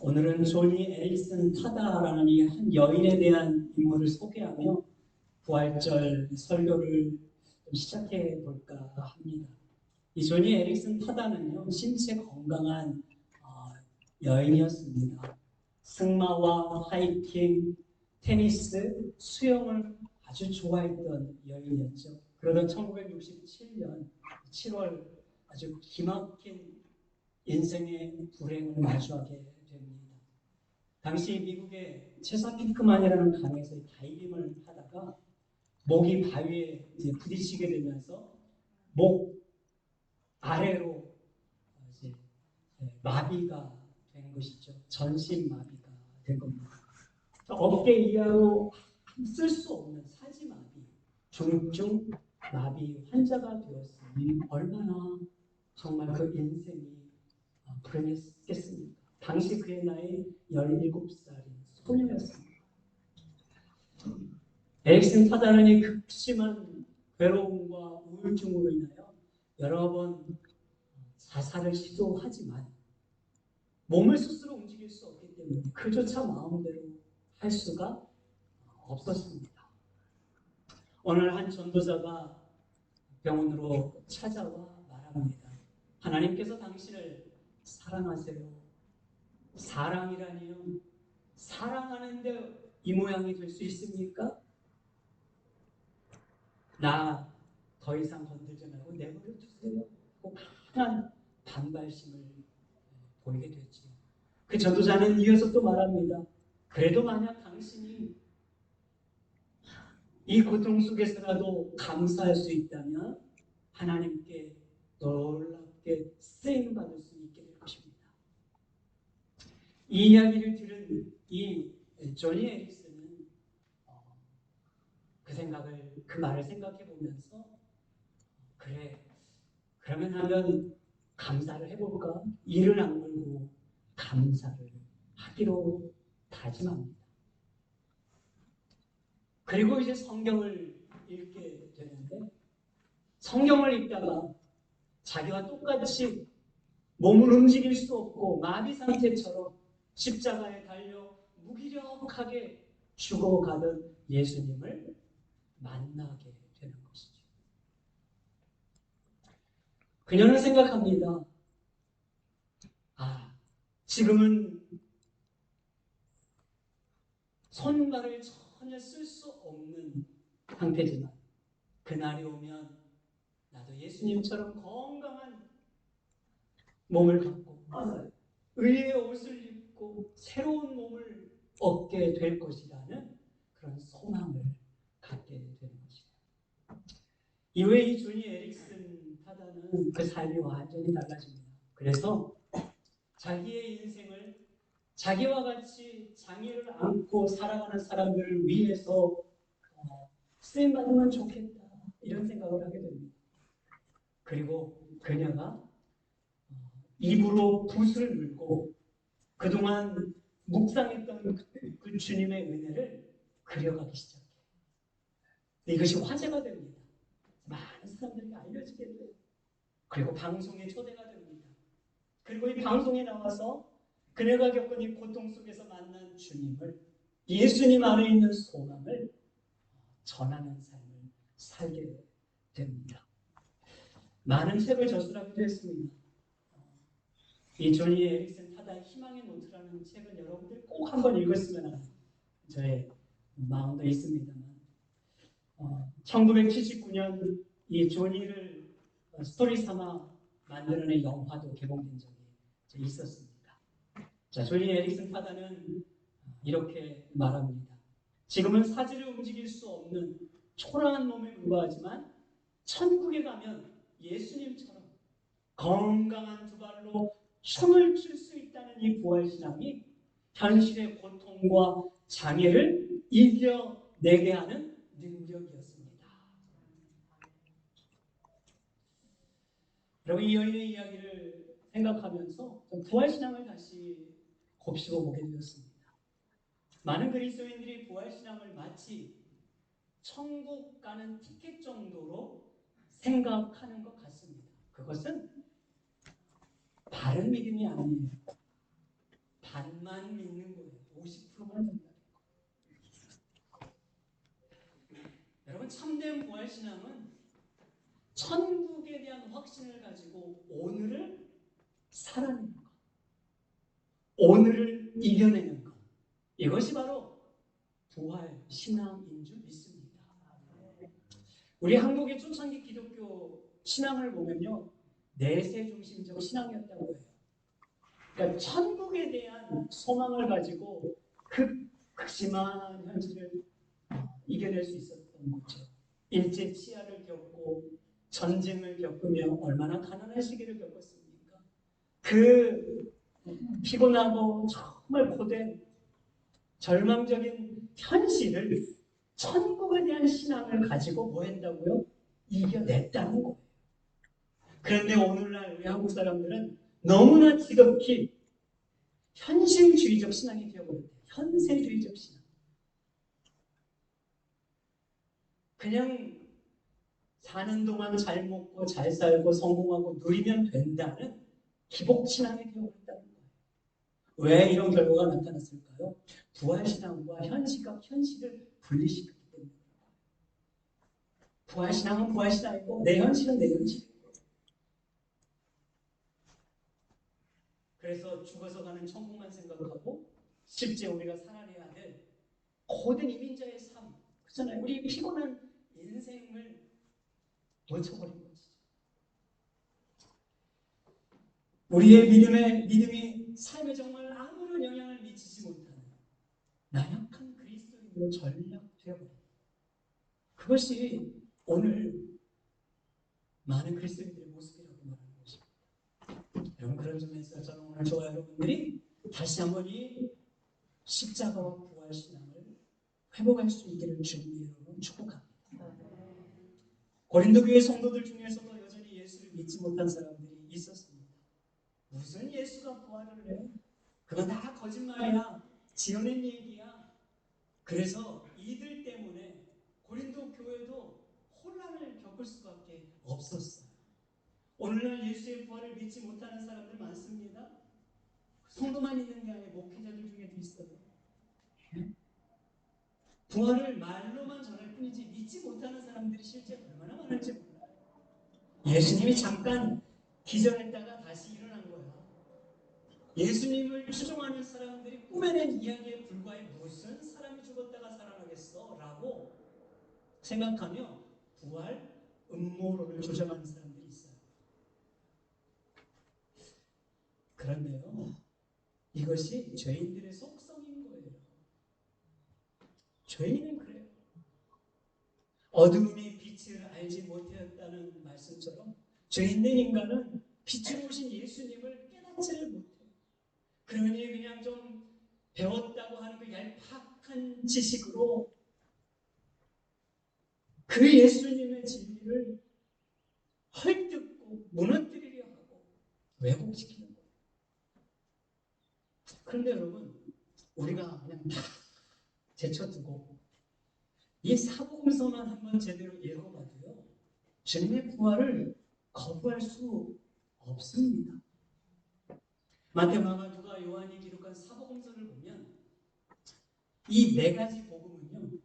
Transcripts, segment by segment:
오늘은 조니 에릭슨 타다라는 이 한 여인에 대한 인물을 소개하며 부활절 설교를 좀 시작해 볼까 합니다. 이 조니 에릭슨 타다는요, 신체 건강한 여인이었습니다. 승마와 하이킹, 테니스, 수영을 아주 좋아했던 여인이었죠. 그러던 1967년 7월 아주 기막힌 인생의 불행을 마주하게 됩니다. 당시 미국의 체사피크만이라는 강에서 다이빙을 하다가 목이 바위에 부딪히게 되면서 목 아래로 이제 마비가 된 것이죠. 전신 마비가 된 겁니다. 어깨 이하로 쓸 수 없는 사지 마비, 중증 마비 환자가 되었으니 얼마나 정말 그 인생이 불행했겠습니까? 당시 그의 나이 17살인 소녀였습니다. 에릭슨 타다는 이 극심한 괴로움과 우울증으로 인하여 여러 번 자살을 시도하지만 몸을 스스로 움직일 수 없기 때문에 그조차 마음대로 할 수가 없었습니다. 오늘 한 전도자가 병원으로 찾아와 말합니다. 하나님께서 당신을 사랑하세요. 사랑이라니요. 사랑하는데 이 모양이 될 수 있습니까? 나 더 이상 건들지 말고 내버려 두세요. 강한 반발심을 보이게 됐죠. 그 전도자는 이어서 또 말합니다. 그래도 만약 당신이 이 고통 속에서라도 감사할 수 있다면 하나님께 놀랍게 쓰임받을 수 있게 될 것입니다. 이 이야기를 들은 이 조니 에릭슨은 그 말을 생각해 보면서 그래, 그러면 하면 감사를 해볼까? 이를 악물고 감사를 하기로 다짐합니다. 그리고 이제 성경을 읽게 되는데 성경을 읽다가 자기와 똑같이 몸을 움직일 수 없고 마비 상태처럼 십자가에 달려 무기력하게 죽어가던 예수님을 만나게 되는 것이죠. 그녀는 생각합니다. 지금은 손발을 전혀 쓸 수 없는 상태지만 그날이 오면 나도 예수님처럼 건강한 몸을 갖고 의의 옷을 입고 새로운 몸을 얻게 될 것이라는 그런 소망을 갖게 되는 것이에요. 이후에 이 조니 에릭슨 타다는 그 삶이 완전히 달라집니다. 그래서 자기의 인생을 자기와 같이 장애를 안고 살아가는 사람들을 위해서 쓰임받으면 좋겠다 이런 생각을 하게 됩니다. 그리고 그녀가 입으로 붓을 물고 그동안 묵상했던 그 주님의 은혜를 그려가기 시작해요. 이것이 화제가 됩니다. 많은 사람들에게 알려지게 돼요. 그리고 방송에 초대가 됩니다. 그리고 이 방송에 나와서 그녀가 겪은 이 고통 속에서 만난 주님을, 예수님 안에 있는 소망을 전하는 삶을 살게 됩니다. 많은 책을 저술하기도 했습니다. 이 조니 에릭슨 타다의 희망의 노트라는 책은 여러분들이 꼭 한번 읽었으면 하는 저의 마음도 있습니다만 1979년 이 조니를 스토리 삼아 만들어낸 영화도 개봉된 적이 있었습니다. 자, 조니 에릭슨 타다는 이렇게 말합니다. 지금은 사지를 움직일 수 없는 초라한 몸에 불과하지만 천국에 가면 예수님처럼 건강한 두 발로 춤을 출 수 있다는 이 부활신앙이 현실의 고통과 장애를 이겨내게 하는 능력이었습니다. 여러분, 이 여인의 이야기를 생각하면서 부활신앙을 다시 곱씹어 보게 되었습니다. 많은 그리스도인들이 부활신앙을 마치 천국 가는 티켓 정도로 생각하는 것 같습니다. 그것은 바른 믿음이 아니에요. 반만 믿는 거예요. 50%만 된다는 거예요. 여러분, 참된 부활신앙은 천국에 대한 확신을 가지고 오늘을 살아내는 것, 오늘을 이겨내는 것, 이것이 바로 부활신앙인 줄 믿습니다. 우리 한국의 초창기 기독교 신앙을 보면요, 내세 중심적 신앙이었다고 해요. 그러니까 천국에 대한 소망을 가지고 극심한 현실을 이겨낼 수 있었던 거죠. 일제 치하를 겪고 전쟁을 겪으며 얼마나 가난한 시기를 겪었습니까? 그 피곤하고 정말 고된 절망적인 현실을 천국에 대한 신앙을 가지고 뭐 했다고요? 이겨냈다는 거예요. 그런데 오늘날 우리 한국 사람들은 너무나 지극히 현실주의적 신앙이 되어버렸대요. 현세주의적 신앙. 그냥 사는 동안 잘 먹고 잘 살고 성공하고 누리면 된다는 기복신앙이 되어버렸다는 거예요. 왜 이런 결과가 나타났을까요? 부활신앙과 현실을 분리시켰기 때문에. 부활신앙은 부활신앙이고 내 현실은 내 현실이고. 그래서 죽어서 가는 천국만 생각하고 실제 우리가 살아내야 될 고된 이민자의 삶, 그렇잖아요. 우리 피곤한 인생을 놓쳐버린 것이죠. 우리의 믿음이 삶에 정말 아무런 영향을 미치지 못하는 나약한 그리스도인으로 전락되어버린, 그것이 오늘 많은 그리스도인들의 모습이라고 말하는 것입니다. 여러분, 그런 점에서 저는 오늘 저와 여러분들이 다시 한번 이 십자가와 부활신앙을 회복할 수 있기를 주님의 이름으로 축복합니다. 고린도 교회 성도들 중에서도 여전히 예수를 믿지 못한 사람들이 있었습니다. 무슨 예수가 부활을 해? 그건 다 거짓말이야. 지어낸 얘기야. 그래서 이들 때문에 고린도 교회도 혼란을 겪을 수밖에 없었어요. 오늘날 예수의 부활을 믿지 못하는 사람들 많습니다. 성도만 있는 게 아니라 목회자들 중에도 있어요. 부활을 말로만 전할 뿐이지 믿지 못하는 사람들이 실제 얼마나 많은지 몰라요. 예수님이 잠깐 기절했다가 다시 일어난 거야. 예수님을 추종하는 사람들이 꾸며낸 이야기에 불과해 무슨 사람이 죽었다가 살아나겠어? 라고 생각하며 부활 음모론을 조장하는 사람들이 있어요. 그런데요, 이것이 죄인들의 속성인 거예요. 죄인은 그래요. 어두움이 빛을 알지 못하였다는 말씀처럼 죄인된 인간은 빛으로 오신 예수님을 깨닫지를 못해요. 그러니 그냥 좀 배웠다고 하는 그 얄팍한 지식으로 그 예수님의 진리를 헐뜯고 무너뜨리려 하고 왜곡시키는 거예요. 그런데 여러분, 우리가 그냥 다 제쳐두고 이 사복음서만 한번 제대로 읽어봐도요, 주님의 부활을 거부할 수 없습니다. 마태, 마가, 누가, 요한이 기록한 사복음서를 보면 이 네 가지 복음은요,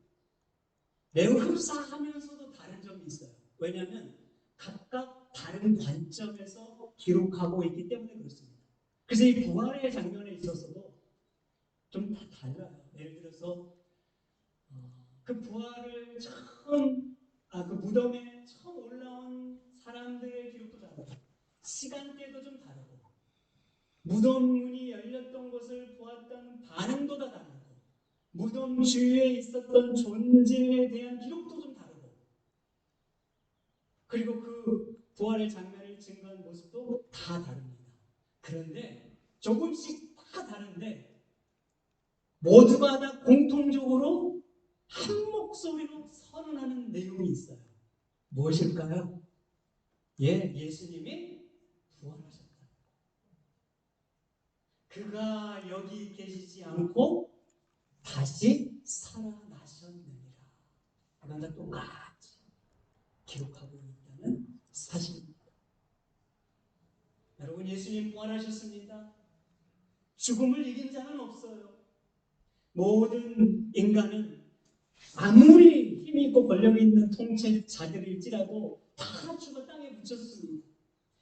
매우 흡사하면서도 다른 점이 있어요. 왜냐하면 각각 다른 관점에서 기록하고 있기 때문에 그렇습니다. 그래서 이 부활의 장면에 있어서도 좀 다 달라요. 예를 들어서 그 부활을 그 무덤에 처음 올라온 사람들의 기록도 다르고, 시간대도 좀 다르고, 무덤 문이 열렸던 것을 보았다는 반응도 다 다르고, 무덤 주위에 있었던 존재에 대한 기록도 좀 다르고, 그리고 그 부활의 장면을 증거한 모습도 다 다릅니다. 그런데 조금씩 다 다른데 모두가 다 공통적으로 한 목소리로 선언하는 내용이 있어요. 무엇일까요? 예수님이 부활하셨다. 그가 여기 계시지 않고 다시 살아나셨느니라. 이건 다 똑같이 기록하고 있다는 사실입니다. 여러분, 예수님 부활하셨습니다. 죽음을 이긴 자는 없어요. 모든 인간은 아무리 힘이 있고 권력이 있는 통치자들일지라도 다 죽어 땅에 묻혔습니다.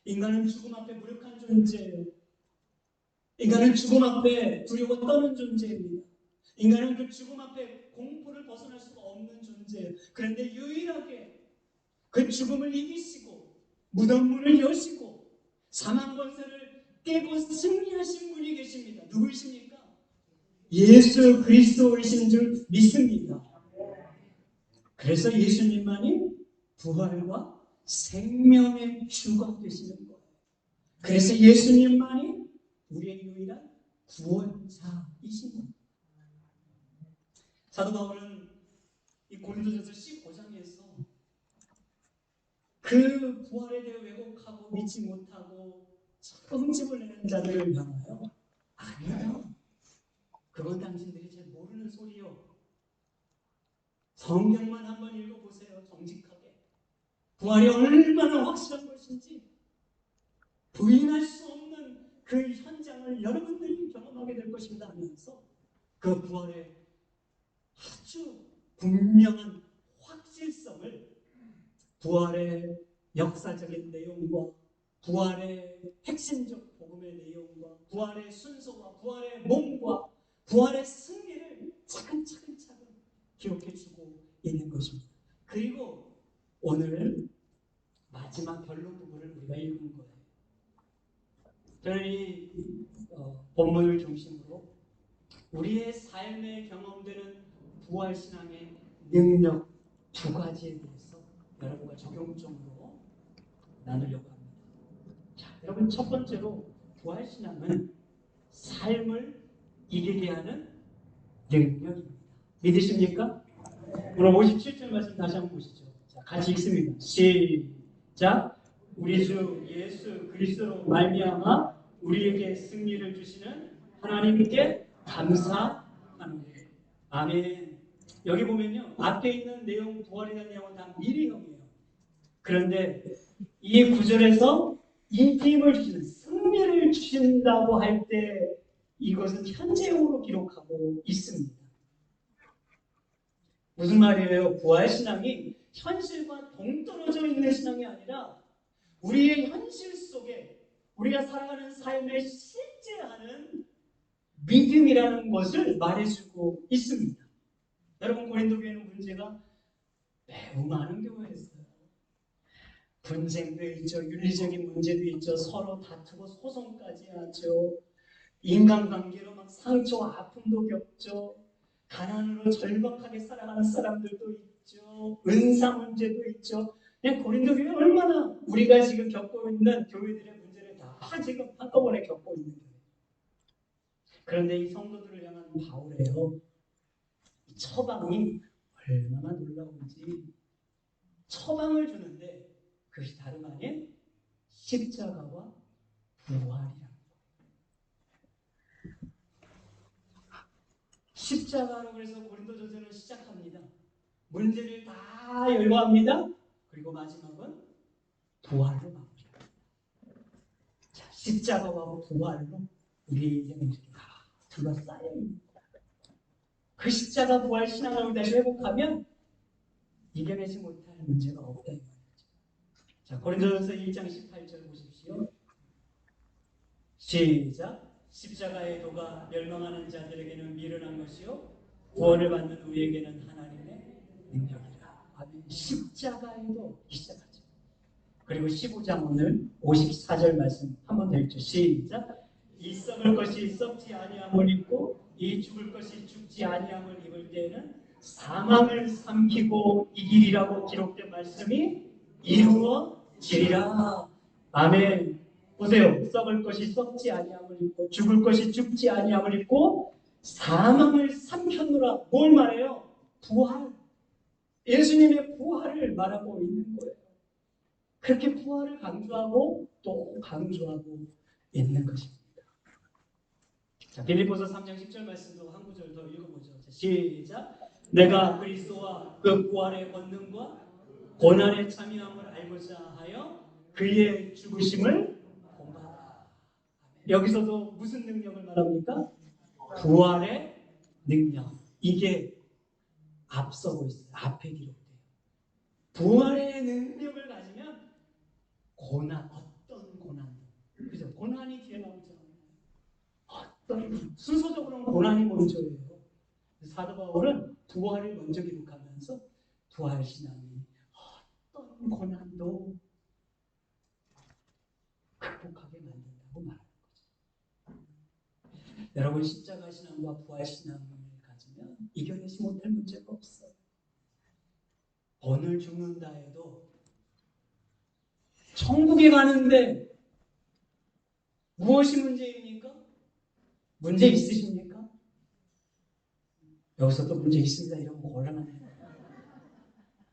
인간은 죽음 앞에 무력한 존재예요. 인간은 죽음 앞에 두려워 떠는 존재입니다. 인간은 그 죽음 앞에 공포를 벗어날 수가 없는 존재예요. 그런데 유일하게 그 죽음을 이기시고 무덤 문을 여시고 사망 권세를 깨고 승리하신 분이 계십니다. 누구이십니까? 예수 그리스도이신 줄 믿습니다. 그래서 예수님만이 부활과 생명의 주가 되시는 거예요. 그래서 예수님만이 우리의 유일한 구원자이신 겁니다. 사도 바울은 이 고린도전서 15장에서 그 부활에 대해 왜곡하고 믿지 못하고 흠집을 내는 자들을 향하여 아니요, 그건 당신들이 잘 모르는 소리요. 성경만 한번 읽어보세요. 정직하게. 부활이 얼마나 확실한 것인지 부인할 수 없는 그 현장을 여러분들이 경험하게 될 것입니다 하면서 그 부활의 아주 분명한 확실성을 부활의 역사적인 내용과 부활의 핵심적 복음의 내용과 부활의 순서와 부활의 몸과 부활의 승리를 차근차근 기록해주고 있는 것입니다. 그리고 오늘 마지막 결론 부분을 우리가 읽은 거예요. 저는 이 본문을 중심으로 우리의 삶에 경험되는 부활신앙의 능력 두 가지에 대해서 여러분과 적용적으로 나누려고 합니다. 자, 여러분 첫 번째로 부활신앙은 삶을 이기게 하는 능력입니다. 믿으십니까? 오늘 57절 말씀 다시 한번 보시죠. 자, 같이 읽습니다. 시작. 우리 주 예수 그리스도로 말미암아 우리에게 승리를 주시는 하나님께 감사하노니. 아멘. 여기 보면요, 앞에 있는 내용, 부활이라는 내용은 다 미래형이에요. 그런데 이 구절에서 이 힘을 주시는, 승리를 주신다고 할 때 이것은 현재형으로 기록하고 있습니다. 무슨 말이에요? 부활신앙이 현실과 동떨어져 있는 신앙이 아니라 우리의 현실 속에 우리가 살아가는 삶에 실제하는 믿음이라는 것을 말해주고 있습니다. 여러분, 고린도 교회는 문제가 매우 많은 경우가 있어요. 분쟁도 있죠. 윤리적인 문제도 있죠. 서로 다투고 소송까지 하죠. 인간관계로 막 상처와 아픔도 겪죠. 가난으로 절박하게 살아가는 사람들도 있죠. 은사 문제도 있죠. 그냥 고린도 교회 얼마나 우리가 지금 겪고 있는 교회들의 문제를 다 지금 한꺼번에 겪고 있는 거예요. 그런데 이 성도들을 향한 바울이에요. 이 처방이 얼마나 놀라운지. 처방을 주는데 그것이 다름 아닌 십자가와 부활이라는 거예요. 십자가로 그래서 고린도전서는 시작합니다. 문제를 다 열거합니다. 그리고 마지막은 부활로 마무리합니다. 자, 십자가와 부활로 우리의 인생이 이렇게 다 둘러싸여 있는 거예요. 그 십자가 부활 신앙을 다시 회복하면 이겨내지 못할 문제가 없다 이 말이죠. 자, 고린도전서 1장 18절 보십시오. 시작. 십자가의 도가 멸망하는 자들에게는 미련한 것이요 구원을 받는 우리에게는 하나님의 능력이라. 아멘. 십자가의 도 시작하죠. 그리고 15장 오늘 54절 말씀 한번 더 읽죠. 시작. 이 썩을 것이 썩지 아니함을 입고 이 죽을 것이 죽지 아니함을 입을 때에는 사망을 삼키고 이기리라고 기록된 말씀이 이루어지리라. 아멘. 보세요. 썩을 것이 썩지 아니함을 입고 죽을 것이 죽지 아니함을 입고 사망을 삼켰노라. 뭘 말해요? 부활. 예수님의 부활을 말하고 있는 거예요. 그렇게 부활을 강조하고 또 강조하고 있는 것입니다. 자, 빌립보서 3장 10절 말씀도 한 구절 더 읽어보죠. 자, 시작. 내가 그리스도와 그 부활의 권능과 고난의 참여함을 알고자 하여 그의 죽으심을 본받아. 여기서도 무슨 능력을 말합니까? 부활의 능력. 이게 앞서고 있어요. 앞에 기록돼요. 부활의 능력을 가지면 고난, 어떤 고난도. 그죠? 고난이 뒤에 나오죠. 어떤, 순서적으로는 고난이 먼저예요. 사도 바울은 부활을 먼저 기록하면서 부활 신앙이 어떤 고난도 극복하게 만든다고 말하는 거죠. 여러분, 십자가 신앙과 부활 신앙을 가지면 이겨내지 못할 문제가 없어요. 오늘 죽는다 해도 천국에 가는데 무엇이 문제입니까? 문제 있으십니까? 여기서 또 문제 있습니다. 이러면 곤란하네요.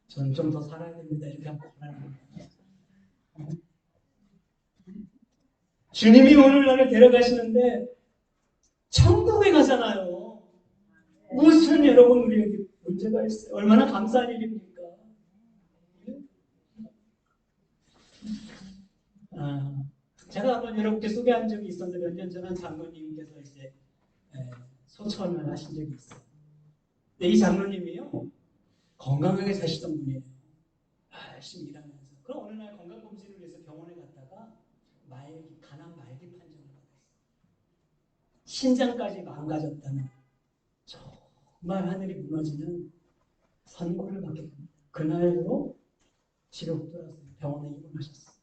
저는 좀 더 살아야 됩니다. 이렇게 하면 곤란합니다. 주님이 오늘 나를 데려가시는데 천국에 가잖아요. 무슨 여러분 우리에게 문제가 있어요. 얼마나 감사한 일입니까? 제가 한번 여러분께 소개한 적이 있었는데 몇 년 전에 장로님께서 이제 소천을 하신 적이 있어요. 근데 이 장로님이요, 건강하게 사시던 분이에요. 열심히 일하면서. 그럼 어느 날 건강검진을 위해서 병원에 갔다가 간암 말기 판정을 받았어요. 신장까지 망가졌다는 정말 하늘이 무너지는 선고를 받게 됩니다. 그날로 치료 돌아서 병원에 입원하셨어요.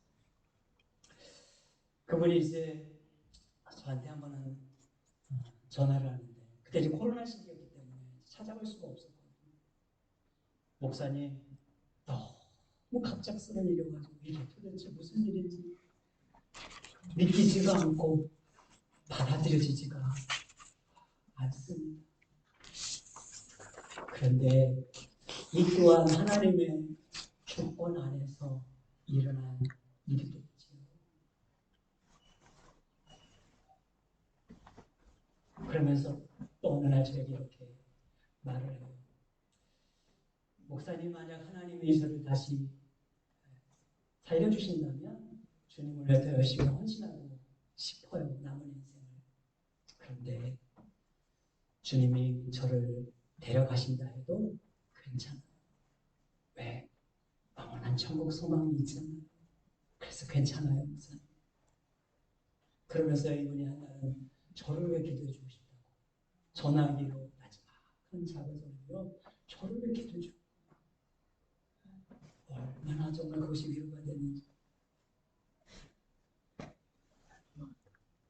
그분이 이제 저한테 한 번은 전화를 하는데, 그때 이제 코로나 시기였기 때문에 찾아갈 수가 없었거든요. 목사님, 너무 갑작스러운 일이어가지고 이게 도대체 무슨 일인지 믿기지가 않고 받아들여지지가 않습니다. 그런데 이 또한 하나님의 주권 안에서 일어난 일이겠지요. 그러면서 또 어느 날 저에게 이렇게 말을 해요. 목사님, 만약 하나님이 저를 다시 살려주신다면 주님을 위해서 열심히 헌신하고 싶어요. 남은 인생을. 그런데 주님이 저를 데려가신다 해도 괜찮아요. 왜? 영원한 천국 소망이 있잖아요. 그래서 괜찮아요, 목사님. 그러면서 이분이 한 날은 저를 왜 기도해 주고 싶다고 전화기로 마지막한 작업으로 저를 왜 기도해 주고, 얼마나 정말 그것이 위로가 되는지.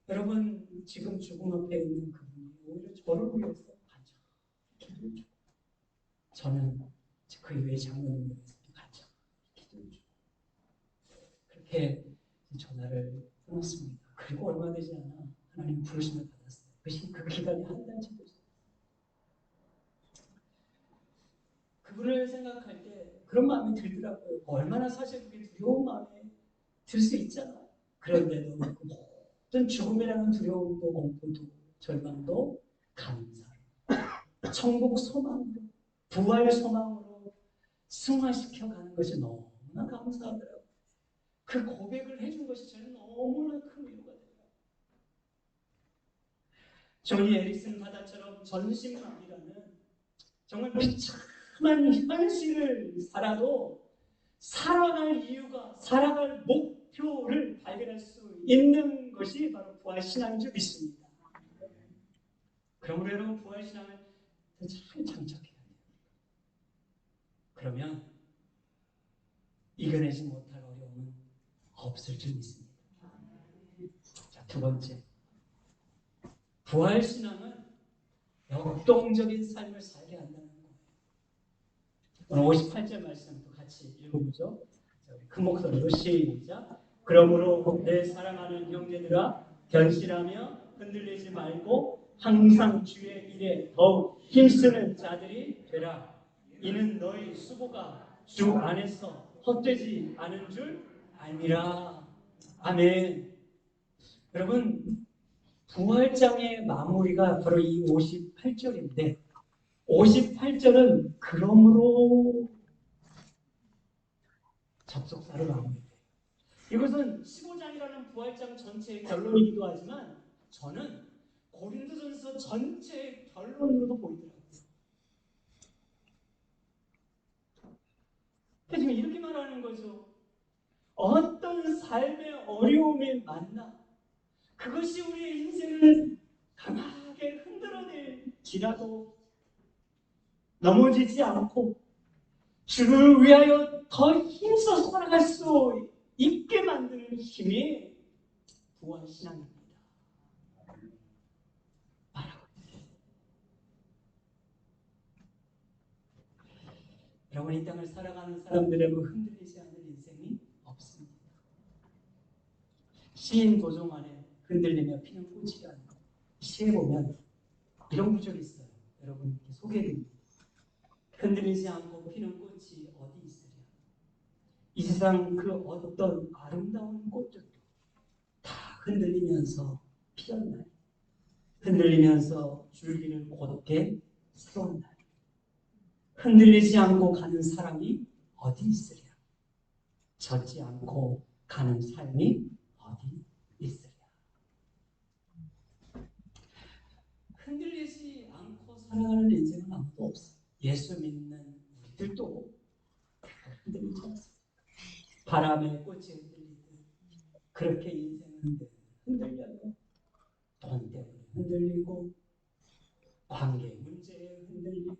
여러분, 지금 죽음 앞에 있는 그분이 오히려 저를 위해서 간절히 기도해 주고, 저는 그 이후에 장로님을 위해서 간절히 기도해 주고, 그렇게 전화를 끊었습니다. 그리고 얼마 되지 않아 하나님 부르심을 받았어요. 그 기간이 한 달 정도 됐어요. 그분을 생각할 때 그런 마음이 들더라고요. 얼마나 사실 그게 두려운 마음이 들 수 있잖아요. 그런데도 그 모든 죽음이라는 두려움도 공포도 절망도 감사로, 천국 소망으로, 부활 소망으로 승화시켜가는 것이 너무나 감사하더라고요. 그 고백을 해준 것이 저는 너무나 큰 위로가 돼요. 조니 에릭슨 바다처럼 전심마비라는 정말 비참한 현실을 살아도 살아갈 이유가, 살아갈 목표를 발견할 수 있는 것이 바로 부활신앙인 줄 믿습니다. 그러므로 여러분, 부활신앙을 잘 장착해야 돼요. 그러면 이겨내지 못할 어려움은 없을 줄 믿습니다. 자, 두 번째, 부활신앙은 역동적인 삶을 살게 한다는 거예요. 오늘 58절 말씀도 같이 읽어보죠. 큰 목소리로 시작. 그러므로 내 사랑하는 형제들아, 견실하며 흔들리지 말고 항상 주의 일에 더욱 힘쓰는 자들이 되라. 이는 너희 수고가 주 안에서 헛되지 않은 줄 알미라. 아멘. 여러분, 부활장의 마무리가 바로 이 58절인데 58절은 그러므로 접속사로 마무리돼요. 이것은 15장이라는 부활장 전체의 결론이기도 하지만 저는 고린도전서 전체의 결론으로도 보이더라고요. 지금 이렇게 말하는 거죠. 어떤 삶의 어려움에 만나 그것이 우리의 인생을 강하게 흔들어낼지라도 넘어지지 않고 주를 위하여 더 힘써 살아갈 수 있게 만드는 힘이 부활신앙입니다. 여러분, 이 땅을 살아가는 사람들에게 흔들리지 않는 인생이 없습니다. 시인 도종환의 흔들리며 피는 꽃이 아니고 시에 보면 이런 구절이 있어요. 여러분께 소개해드립니다. 흔들리지 않고 피는 꽃이 어디 있으랴. 이 세상 그 어떤 아름다운 꽃들도 다 흔들리면서 피었나요? 흔들리면서 줄기를 곧게 세웠나요? 흔들리지 않고 가는 사람이 어디 있으랴? 젖지 않고 가는 삶이 어디 있으랴? 흔들리지 않고 살아가는 인생은 아무도 없어요. 예수 믿는 우리들도 흔들리지 않습니다. 바람에 꽃이 흔들리듯 그렇게 인생은 흔들려요. 돈 때문에 흔들리고 관계 문제에 흔들리고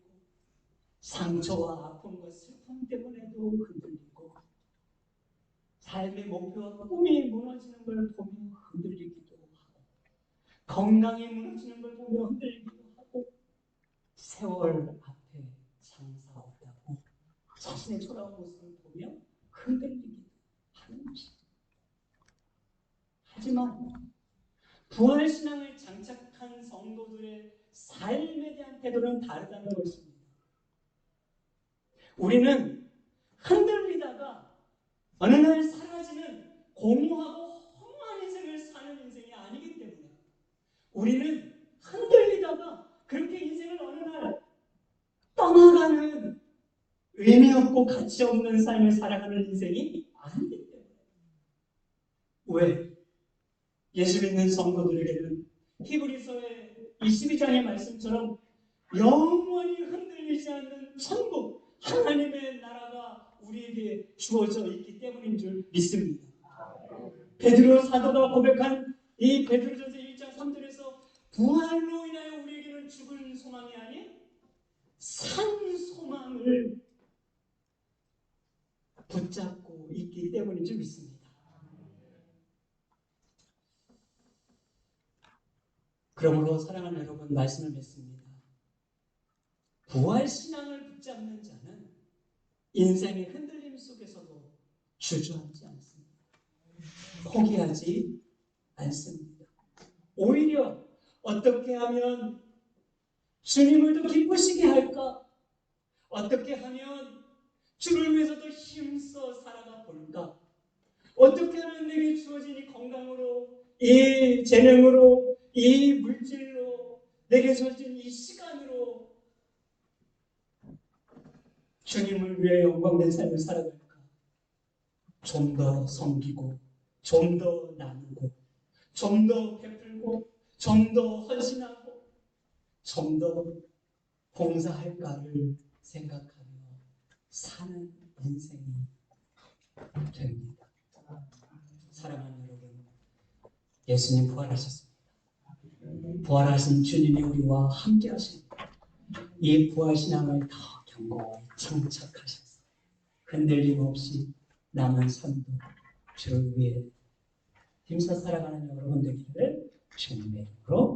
상처와 아픔과 슬픔 때문에도 흔들리고 삶의 목표와 꿈이 무너지는 걸 보며 흔들리기도 하고 건강이 무너지는 걸 보며 흔들리기도 하고 세월 앞에 장사 없다고 자신의 초라한 모습을 보며 흔들리기도 하는 것입니다. 하지만 부활신앙을 장착한 성도들의 삶에 대한 태도는 다르다는 것입니다. 우리는 흔들리다가 어느 날 사라지는 공허하고 허무한 인생을 사는 인생이 아니기 때문에 우리는 흔들리다가 그렇게 인생을 어느 날 떠나가는 의미 없고 가치 없는 삶을 살아가는 인생이 아니기 때문에 왜? 예수 믿는 성도들에게는 히브리서의 22장의 말씀처럼 영원히 흔들리지 않는 천국 하나님의 나라가 우리에게 주어져 있기 때문인 줄 믿습니다. 베드로 사도가 고백한 이 베드로전서 1장 3절에서 부활로 인하여 우리에게는 죽은 소망이 아닌 산 소망을 붙잡고 있기 때문인 줄 믿습니다. 그러므로 사랑하는 여러분, 말씀을 맺습니다. 부활신앙을 붙잡는 자는 인생의 흔들림 속에서도 주저앉지 않습니다. 포기하지 않습니다. 오히려 어떻게 하면 주님을 더 기쁘시게 할까? 어떻게 하면 주를 위해서 더 힘써 살아가 볼까? 어떻게 하면 내게 주어진 이 건강으로, 이 재능으로, 이 물질로, 내게 주어진 이 시간으로 주님을 위해 영광된 삶을 살아갈까? 좀 더 섬기고, 좀 더 나누고, 좀 더 베풀고, 좀 더 헌신하고, 좀 더 봉사할까를 생각하며 사는 인생이 됩니다. 사랑하는 여러분, 예수님 부활하셨습니다. 부활하신 주님이 우리와 함께 하십니다. 이 부활신앙을 더 견고히 장착하셔서 흔들림 없이 남은 삶도 주를 위해 힘써 살아가는 여러분 되기를 주님의 이름으로